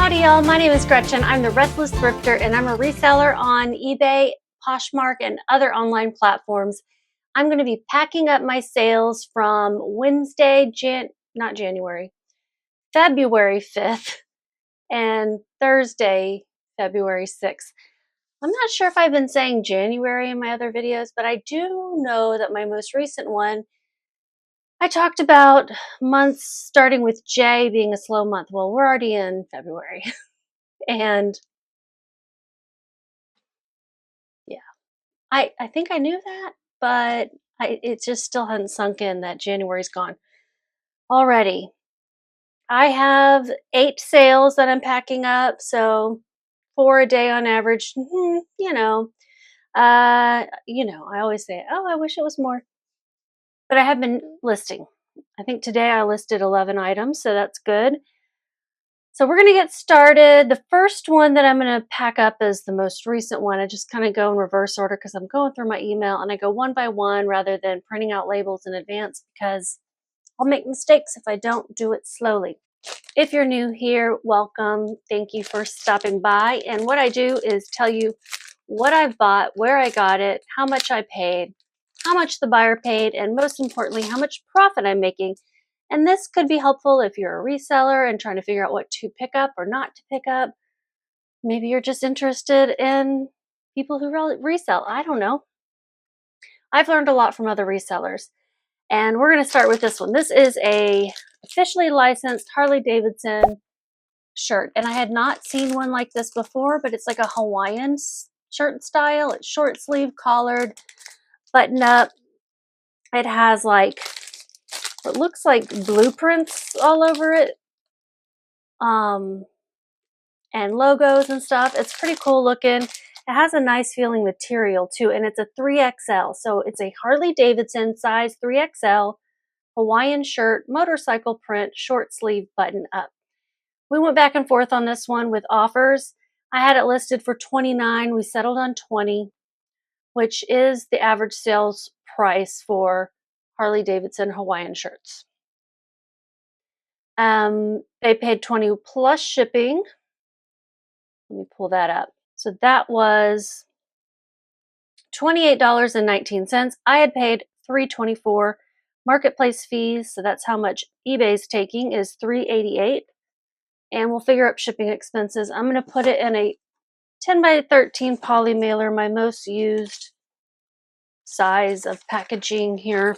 Howdy y'all, my name is Gretchen. I'm the Restless Thrifter and I'm a reseller on eBay, Poshmark, and other online platforms. I'm going to be packing up my sales from Wednesday, February 5th and Thursday, February 6th. I'm not sure if I've been saying January in my other videos, but I do know that my most recent one, I talked about months starting with J being a slow month. Well, we're already in February. And yeah, I think I knew that, but it just still hadn't sunk in that January's gone already. I have 8 sales that I'm packing up, so 4 a day on average. I always say, oh, I wish it was more, but I have been listing. I think today I listed 11 items, so that's good. So we're going to get started. The first one that I'm going to pack up is the most recent one. I just kind of go in reverse order because I'm going through my email and I go one by one rather than printing out labels in advance because I'll make mistakes if I don't do it slowly. If you're new here, welcome. Thank you for stopping by. And what I do is tell you what I've bought, where I got it, how much I paid, how much the buyer paid, and most importantly, how much profit I'm making. And this could be helpful if you're a reseller and trying to figure out what to pick up or not to pick up. Maybe you're just interested in people who resell. I don't know. I've learned a lot from other resellers. And we're going to start with this one. This is a officially licensed Harley-Davidson shirt. And I had not seen one like this before, but it's like a Hawaiian shirt style. It's short sleeve, collared, button up. It has like what looks like blueprints all over it. And logos and stuff. It's pretty cool looking. It has a nice feeling material too, and it's a 3XL. So it's a Harley-Davidson size 3XL Hawaiian shirt, motorcycle print, short sleeve, button up. We went back and forth on this one with offers. I had it listed for $29. We settled on $20, which is the average sales price for Harley-Davidson Hawaiian shirts. They paid $20 plus shipping. Let me pull that up. So that was $28.19. I had paid $3.24. Marketplace fees, so that's how much eBay's taking, is $3.88. And we'll figure up shipping expenses. I'm going to put it in a 10 by 13 poly mailer, my most used size of packaging here.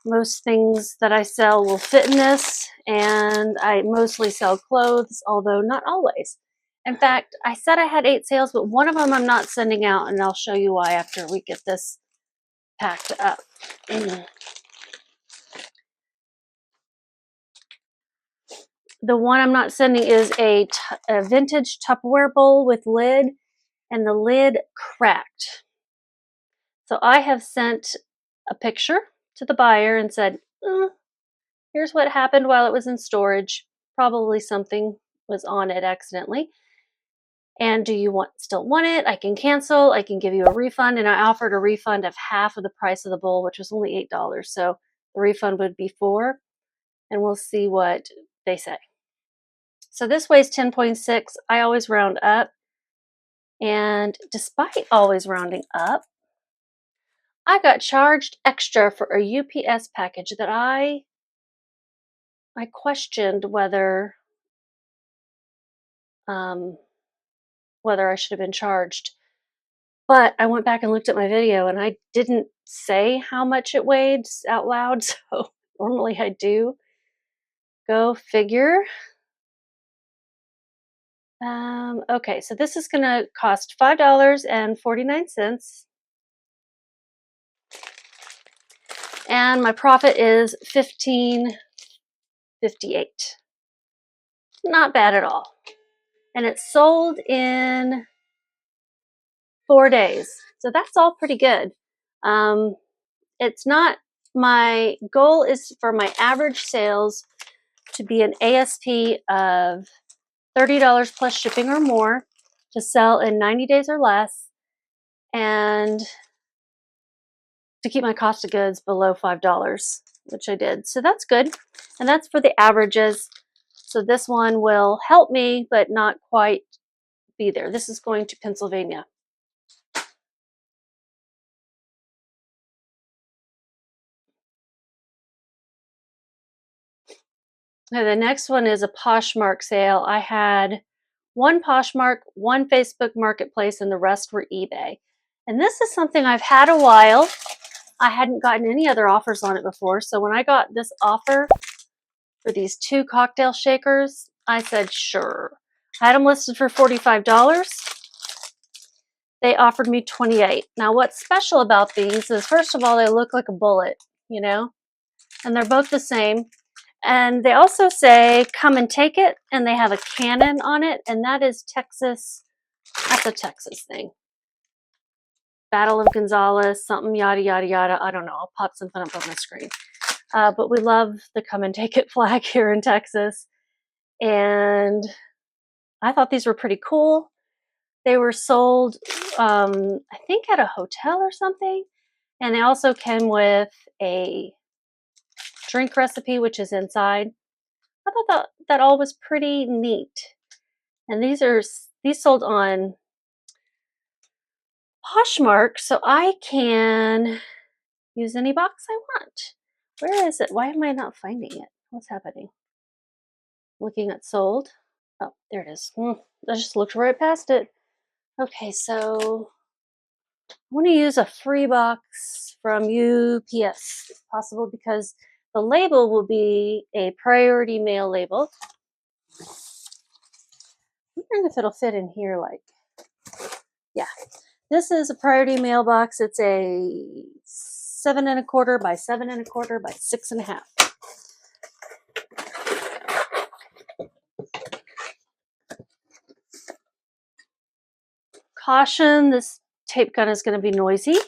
Most things that I sell will fit in this, and I mostly sell clothes, although not always. In fact, I said I had 8 sales, but one of them I'm not sending out, and I'll show you why after we get this packed up. The one I'm not sending is a vintage Tupperware bowl with lid, and the lid cracked. So I have sent a picture to the buyer and said, here's what happened while it was in storage. Probably something was on it accidentally. And do you still want it? I can cancel. I can give you a refund. And I offered a refund of half of the price of the bowl, which was only $8. So the refund would be $4. And we'll see what they say. So this weighs 10.6. I always round up. And despite always rounding up, I got charged extra for a UPS package that I questioned whether I should have been charged. But I went back and looked at my video and I didn't say how much it weighed out loud, so normally I do. Go figure. Okay, so this is going to cost $5.49. And my profit is $15.58. Not bad at all. And it's sold in 4 days. So that's all pretty good. It's not, my goal is for my average sales to be an ASP of $30 plus shipping or more, to sell in 90 days or less, and to keep my cost of goods below $5, which I did. So that's good. And that's for the averages. So this one will help me, but not quite be there. This is going to Pennsylvania. Okay, the next one is a Poshmark sale. I had one Poshmark, one Facebook Marketplace, and the rest were eBay. And this is something I've had a while. I hadn't gotten any other offers on it before. So when I got this offer for these 2 cocktail shakers, I said, sure. I had them listed for $45. They offered me $28. Now what's special about these is, first of all, they look like a bullet, you know, and they're both the same. And they also say, come and take it. And they have a cannon on it. And that is Texas. That's a Texas thing. Battle of Gonzales, something yada, yada, yada. I don't know. I'll pop something up on the screen. But we love the come and take it flag here in Texas. And I thought these were pretty cool. They were sold, I think, at a hotel or something. And they also came with a drink recipe, which is inside. I thought that all was pretty neat. And these sold on Poshmark, so I can use any box I want. Where is it? Why am I not finding it? What's happening? Looking at sold. Oh, there it is. I just looked right past it. Okay, so I want to use a free box from UPS if possible, because the label will be a priority mail label. I'm wondering if it'll fit in here, like, yeah. This is a priority mailbox. It's a 7 1/4 by 7 1/4 by 6 1/2. Caution, this tape gun is going to be noisy.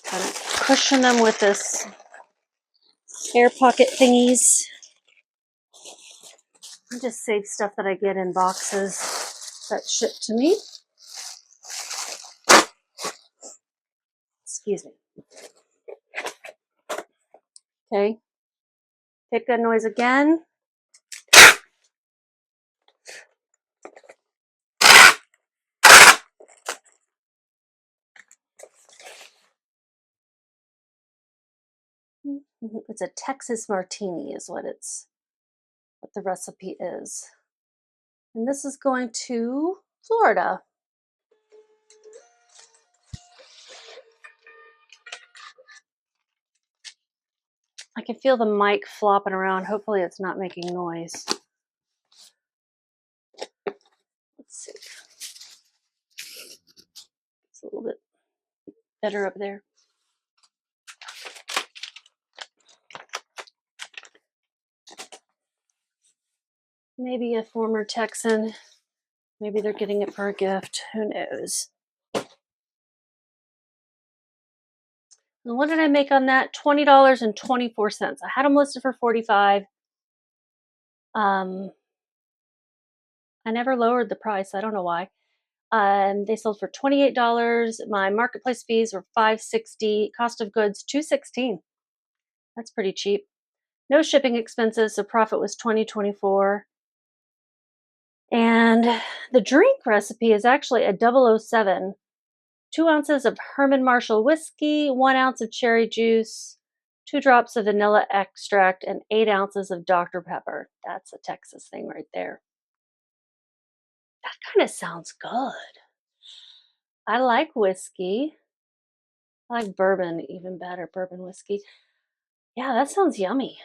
Kind of cushion them with this air pocket thingies. I just save stuff that I get in boxes that ship to me. Excuse me. Okay. Tape gun noise again. It's a Texas martini is what the recipe is. And this is going to Florida. I can feel the mic flopping around. Hopefully it's not making noise. Let's see. It's a little bit better up there. Maybe a former Texan. Maybe they're getting it for a gift. Who knows? And what did I make on that? $20.24. I had them listed for $45. I never lowered the price. I don't know why. They sold for $28. My marketplace fees were $5.60. Cost of goods $2.16. That's pretty cheap. No shipping expenses, so profit was $20.24. And the drink recipe is actually a 007. 2 ounces of Herman Marshall whiskey, 1 ounce of cherry juice, 2 drops of vanilla extract, and 8 ounces of Dr. Pepper. That's a Texas thing right there. That kind of sounds good. I like whiskey. I like bourbon even better, bourbon whiskey. Yeah, that sounds yummy.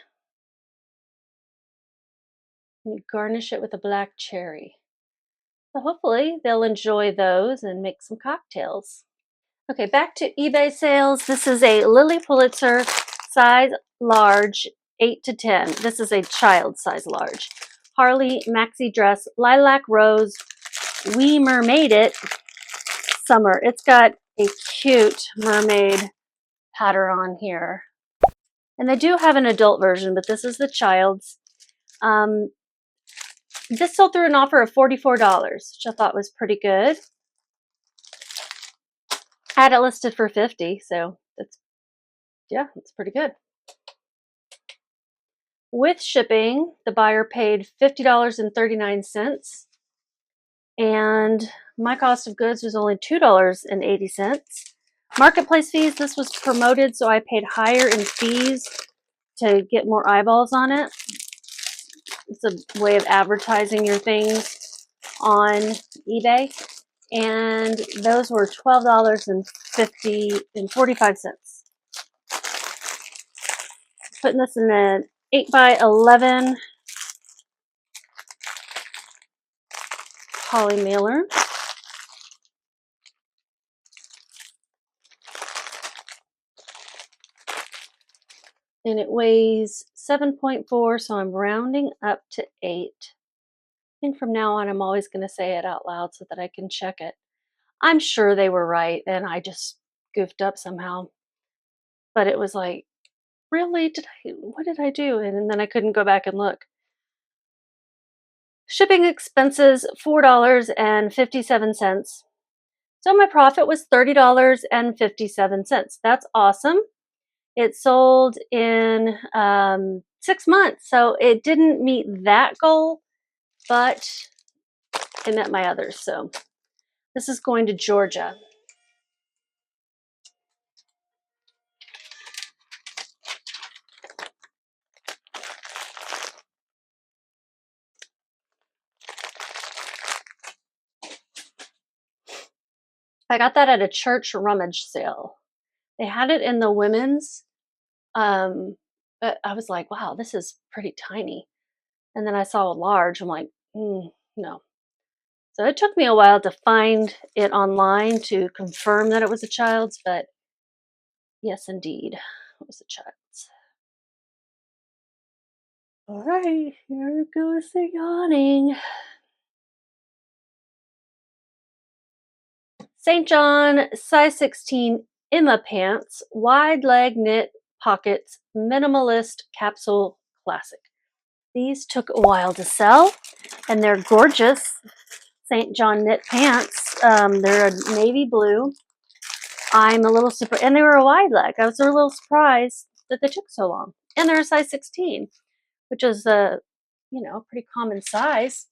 You garnish it with a black cherry. So hopefully they'll enjoy those and make some cocktails. Okay, back to eBay sales. This is a Lily Pulitzer size large, 8 to 10. This is a child size large. Harley maxi dress, lilac rose. We mermaid it summer. It's got a cute mermaid pattern on here. And they do have an adult version, but this is the child's. This sold through an offer of $44, which I thought was pretty good. I had it listed for $50, so that's pretty good. With shipping, the buyer paid $50.39, and my cost of goods was only $2.80. Marketplace fees, this was promoted, so I paid higher in fees to get more eyeballs on it. It's a way of advertising your things on eBay. And those were $12.45. Putting this in an 8x11 poly mailer. And it weighs 7.4, so I'm rounding up to 8. I think from now on I'm always going to say it out loud so that I can check it. I'm sure they were right, and I just goofed up somehow. But it was like, really? What did I do? And then I couldn't go back and look. Shipping expenses, $4.57. So my profit was $30.57. That's awesome. It sold in 6 months, so it didn't meet that goal, but it met my others. So this is going to Georgia. I got that at a church rummage sale. They had it in the women's, but I was like, wow, this is pretty tiny. And then I saw a large. I'm like, no. So it took me a while to find it online to confirm that it was a child's, but yes, indeed, it was a child's. All right, here goes the yawning. St. John, size 16 Emma pants, wide leg knit pockets, minimalist capsule classic. These took a while to sell, and they're gorgeous St. John knit pants. They're a navy blue. I'm a little surprised, and they were a wide leg. I was a little surprised that they took so long. And they're a size 16, which is a, pretty common size.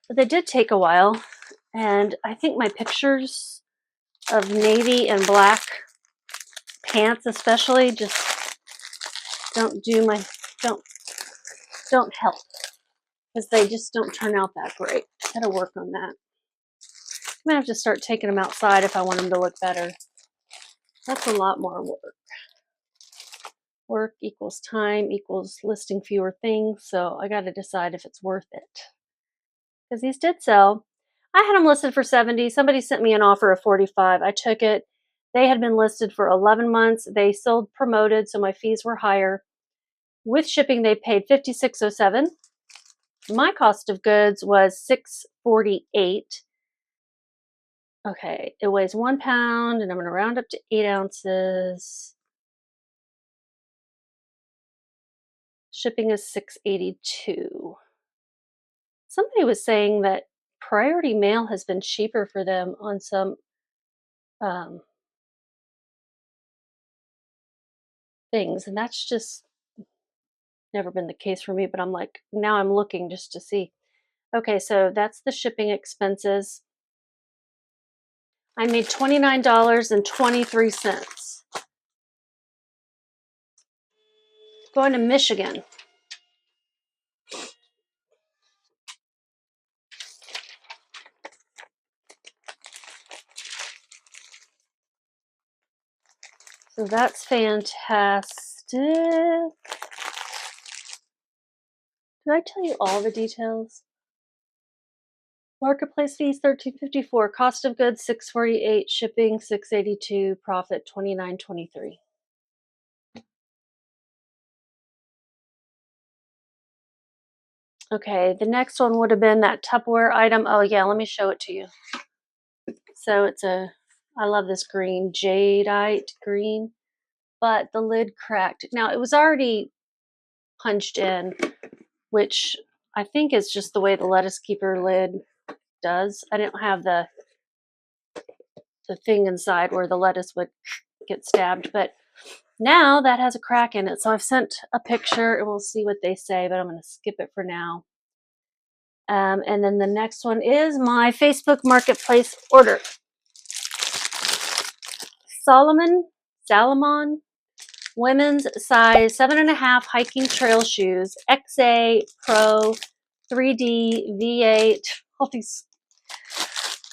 But they did take a while, and I think my pictures of navy and black pants especially just don't help, because they just don't turn out that great. Gotta work on that. I'm gonna have to start taking them outside if I want them to look better. That's a lot more work. Work equals time equals listing fewer things, so I gotta decide if it's worth it. Because these did sell. I had them listed for 70. Somebody sent me an offer of 45. I took it. They had been listed for 11 months. They sold promoted, so my fees were higher. With shipping, they paid $56.07. My cost of goods was $6.48. Okay, it weighs 1 pound, and I'm going to round up to 8 ounces. Shipping is $6.82. Somebody was saying that priority mail has been cheaper for them on some things, and that's just never been the case for me. But I'm like, now I'm looking just to see. Okay, so that's the shipping expenses. I made $29.23. Going to Michigan. So that's fantastic. Did I tell you all the details? Marketplace fees $13.54, cost of goods $6.48, shipping $6.82, profit $29.23. Okay, the next one would have been that Tupperware item. Oh yeah, let me show it to you. So I love this green, jadeite green. but the lid cracked. Now, it was already punched in, which I think is just the way the lettuce keeper lid does. I didn't have the thing inside where the lettuce would get stabbed, but now that has a crack in it. So I've sent a picture and we'll see what they say, but I'm going to skip it for now. And then the next one is my Facebook Marketplace order. Salomon women's size 7.5 hiking trail shoes, XA Pro 3D V8, all these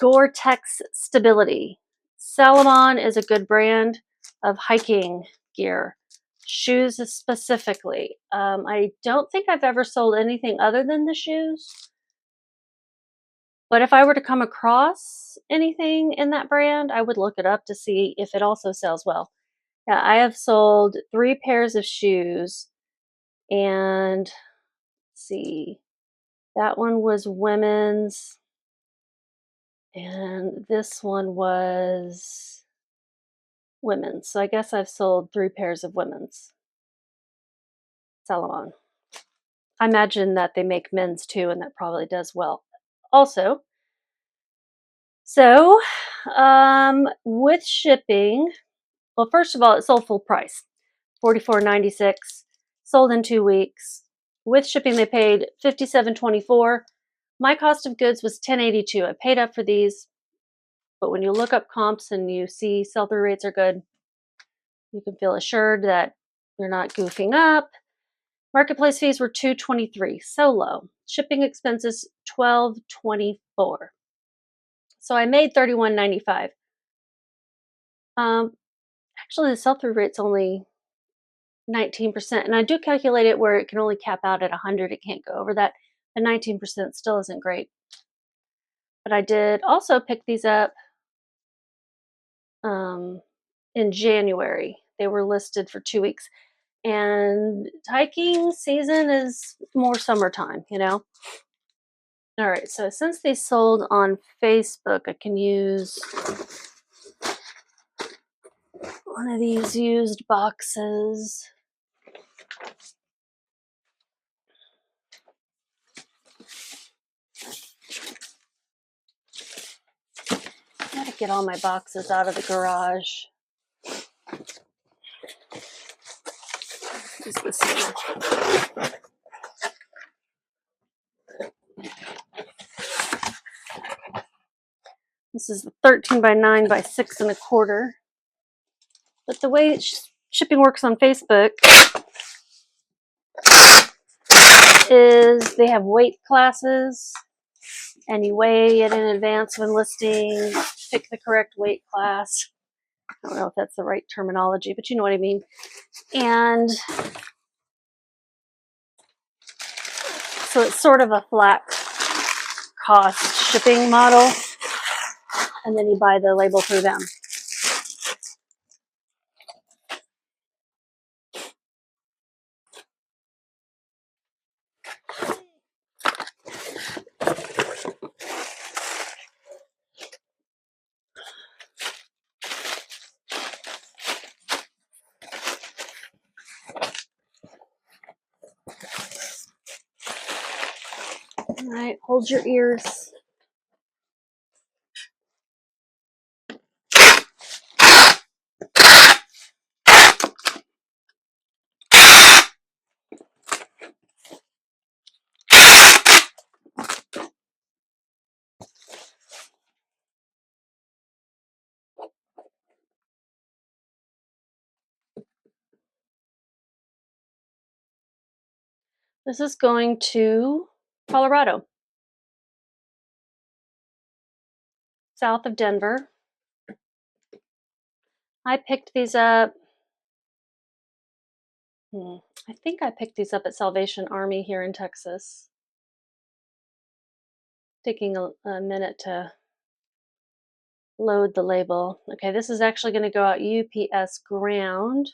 Gore-Tex stability. Salomon is a good brand of hiking gear, shoes specifically. I don't think I've ever sold anything other than the shoes. But if I were to come across anything in that brand, I would look it up to see if it also sells well. Yeah, I have sold 3 pairs of shoes, and let's see, that one was women's, and this one was women's. So I guess I've sold 3 pairs of women's Salomon. I imagine that they make men's too, and that probably does well also. So, with shipping, well, first of all, it sold full price, $44.96, sold in 2 weeks. With shipping, they paid $57.24. My cost of goods was $10.82. I paid up for these, but when you look up comps and you see sell-through rates are good, you can feel assured that you're not goofing up. Marketplace fees were $2.23, so low. Shipping expenses $12.24. So I made $31.95. Actually, the sell-through rate's only 19%, and I do calculate it where it can only cap out at 100. It can't go over that, and 19% still isn't great. But I did also pick these up in January. They were listed for 2 weeks, and hiking season is more summertime, you know. All right, so since they sold on Facebook, I can use one of these used boxes. I gotta get all my boxes out of the garage. Use this one. This is the 13 by 9 by 6 1/4. But the way shipping works on Facebook is they have weight classes, and you weigh it in advance when listing, pick the correct weight class. I don't know if that's the right terminology, but you know what I mean. And so it's sort of a flat cost shipping model, and then you buy the label through them. All right, hold your ears. This is going to Colorado, south of Denver. I picked these up. I think I picked these up at Salvation Army here in Texas. Taking a minute to load the label. Okay, this is actually going to go out UPS ground.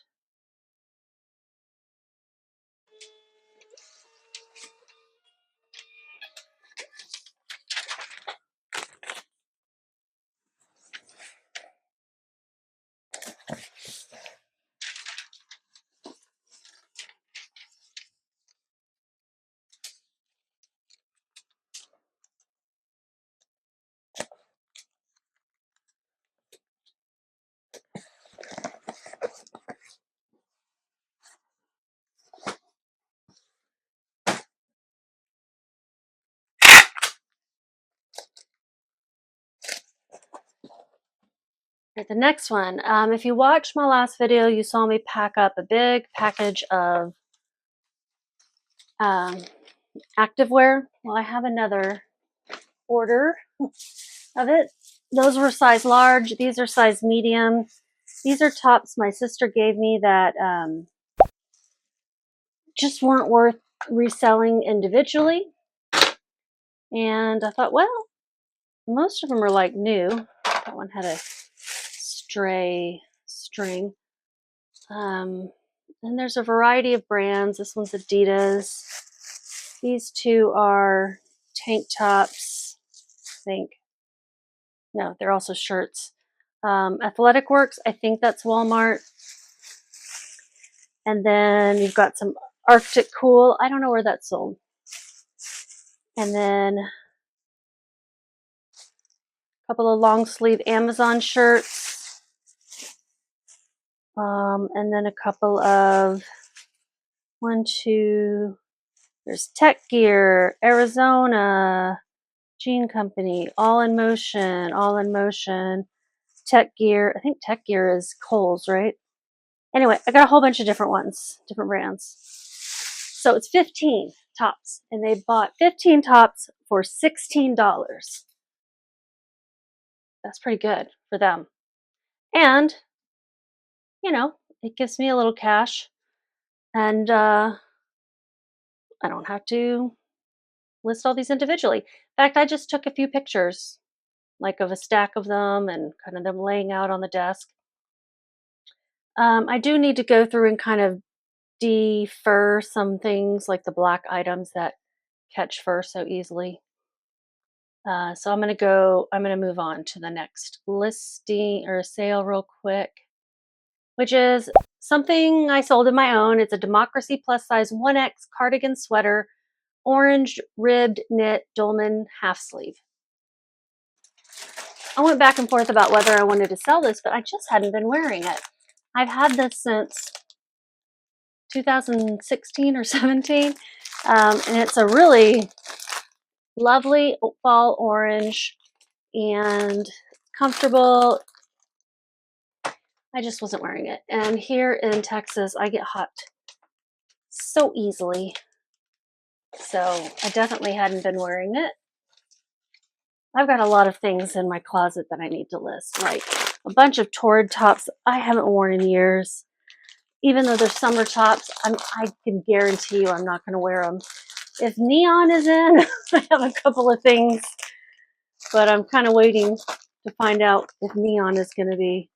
The next one, if you watched my last video, you saw me pack up a big package of activewear. Well, I have another order of it. Those were size large. These are size medium. These are tops my sister gave me that just weren't worth reselling individually. And I thought, well, most of them are like new. That one had a stray string. And there's a variety of brands. This one's Adidas. These two are tank tops, I think. No, they're also shirts. Athletic Works, I think that's Walmart. And then you've got some Arctic Cool. I don't know where that's sold. And then a couple of long sleeve Amazon shirts. And then a couple of there's Tech Gear, Arizona, Jean Company, All in Motion, Tech Gear. I think Tech Gear is Kohl's, right? Anyway, I got a whole bunch of different ones, different brands. So it's 15 tops, and they bought 15 tops for $16. That's pretty good for them. And, it gives me a little cash, and I don't have to list all these individually. In fact, I just took a few pictures, like of a stack of them and kind of them laying out on the desk. I do need to go through and kind of defer some things like the black items that catch fur so easily. So I'm going to move on to the next listing or sale real quick, which is something I sold in my own. It's a Democracy Plus Size 1X cardigan sweater, orange ribbed knit dolman half sleeve. I went back and forth about whether I wanted to sell this, but I just hadn't been wearing it. I've had this since 2016 or 17, and it's a really lovely fall orange and comfortable. I just wasn't wearing it. And here in Texas, I get hot so easily. So I definitely hadn't been wearing it. I've got a lot of things in my closet that I need to list, like a bunch of torrid tops I haven't worn in years. Even though they're summer tops, I can guarantee you I'm not going to wear them. If neon is in, I have a couple of things, but I'm kind of waiting to find out if neon is going to be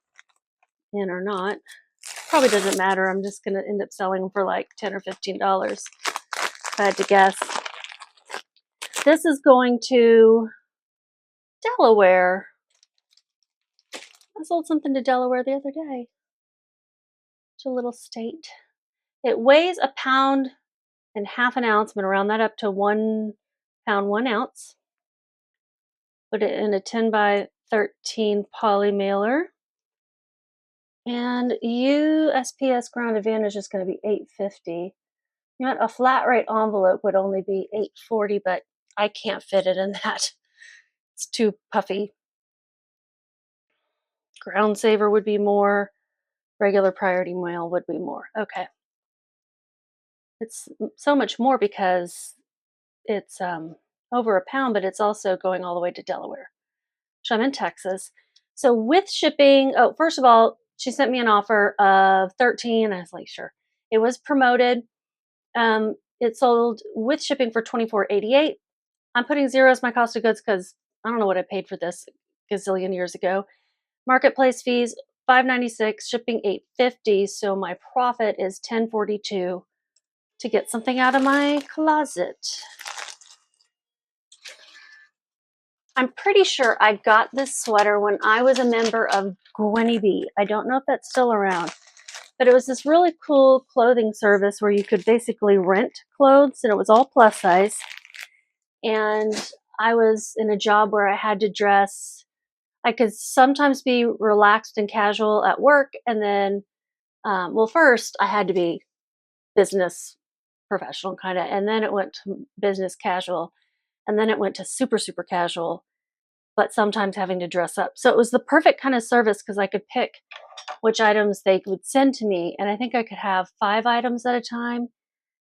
in or not. Probably doesn't matter. I'm just going to end up selling them for like $10 or $15 if I had to guess. This is going to Delaware. I sold something to Delaware the other day. It's a little state. It weighs 1.5 pounds. I'm going to round that up to 1 pound, 1 ounce. Put it in a 10 by 13 poly mailer. And USPS Ground Advantage is going to be $8.50. You know what? A flat rate envelope would only be $8.40, but I can't fit it in that. It's too puffy. Ground Saver would be more. Regular Priority Mail would be more. Okay. It's so much more because it's over 1 pound, but it's also going all the way to Delaware. So I'm in Texas. So with shipping, first of all, she sent me an offer of 13. I was like, sure. It was promoted. It sold with shipping for $24.88. I'm putting zero as my cost of goods because I don't know what I paid for this a gazillion years ago. Marketplace fees $5.96, shipping $8.50. So my profit is $10.42 to get something out of my closet. I'm pretty sure I got this sweater when I was a member of Gwenny B. I don't know if that's still around, but it was this really cool clothing service where you could basically rent clothes, and it was all plus size. And I was in a job where I had to dress. I could sometimes be relaxed and casual at work, and then, first I had to be business professional kind of, and then it went to business casual, and then it went to super, super casual. but sometimes having to dress up. So it was the perfect kind of service because I could pick which items they would send to me. And I think I could have 5 items at a time.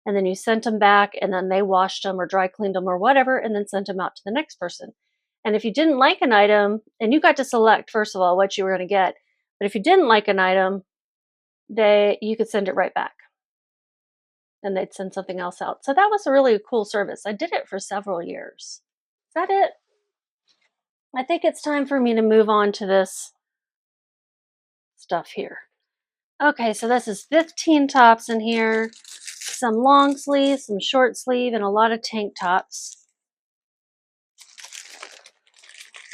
And then you sent them back and then they washed them or dry cleaned them or whatever and then sent them out to the next person. And if you didn't like an item, and you got to select, first of all, what you were going to get. But if you didn't like an item, you could send it right back. And they'd send something else out. So that was a really cool service. I did it for several years. Is that it? I think it's time for me to move on to this stuff here. Okay, so this is 15 tops in here, some long sleeve, some short sleeve, and a lot of tank tops.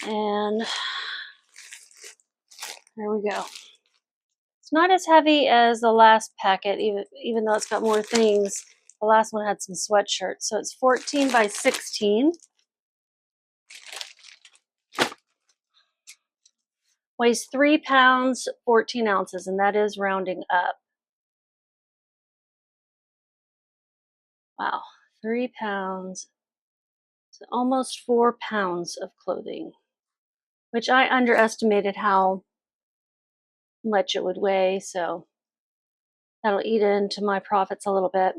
And there we go. It's not as heavy as the last packet, even though it's got more things. The last one had some sweatshirts. So it's 14 by 16. Weighs 3 pounds, 14 ounces, and that is rounding up. Wow, 3 pounds. So almost 4 pounds of clothing, which I underestimated how much it would weigh. So that'll eat into my profits a little bit.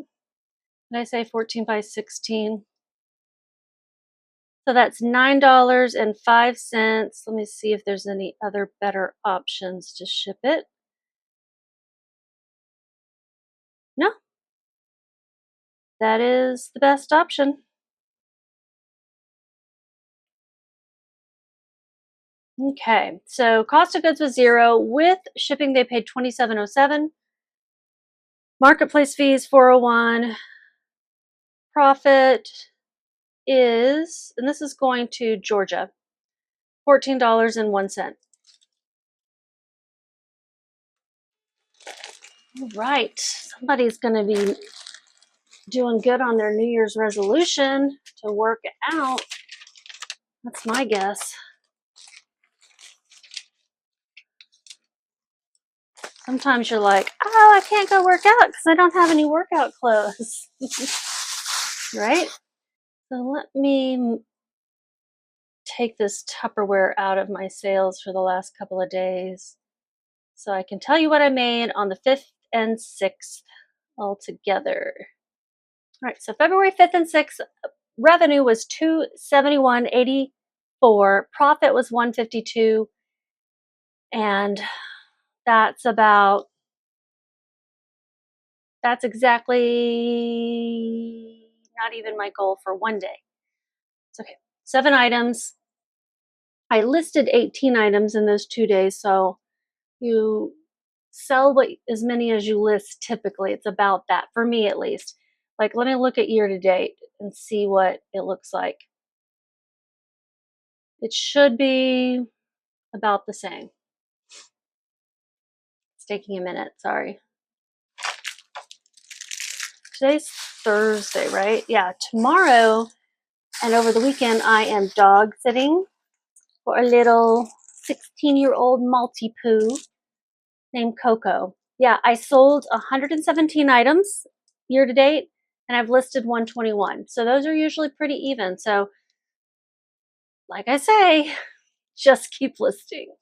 Did I say 14 by 16? So that's $9.05. Let me see if there's any other better options to ship it. No, that is the best option. Okay, so cost of goods was $0. With shipping, they paid $27.07. Marketplace fees $4.01. Profit is, and this is going to Georgia, $14.01. All right, somebody's going to be doing good on their New Year's resolution to work out. That's my guess. Sometimes you're like, oh, I can't go work out because I don't have any workout clothes. Right? So let me take this Tupperware out of my sales for the last couple of days so I can tell you what I made on the 5th and 6th all together. All right, so February 5th and 6th, revenue was $271.84. Profit was $152. And that's exactly not even my goal for one day. It's okay. 7 items. I listed 18 items in those 2 days. So you sell as many as you list typically. It's about that, for me at least. Like, let me look at year to date and see what it looks like. It should be about the same. It's taking a minute, sorry. Today's Thursday, right? Yeah, tomorrow and over the weekend I am dog sitting for a little 16-year-old Maltipoo named Coco. Yeah, I sold 117 items year to date, and I've listed 121. So those are usually pretty even. So like I say, just keep listing.